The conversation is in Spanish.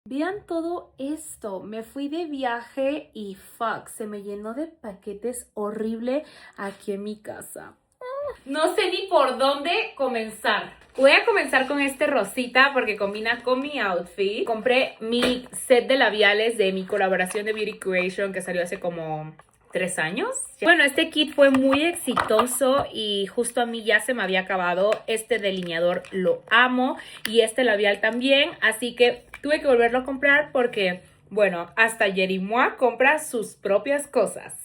Vean todo esto, me fui de viaje y fuck, se me llenó de paquetes horrible aquí en mi casa. No sé ni por dónde comenzar. Voy a comenzar con este rosita porque combina con mi outfit. Compré mi set de labiales de mi colaboración de Beauty Creation que salió hace como 3 años. Bueno, este kit fue muy exitoso y justo a mí ya se me había acabado. Este delineador lo amo y este labial también, así que tuve que volverlo a comprar porque, bueno, hasta Jerimois compra sus propias cosas.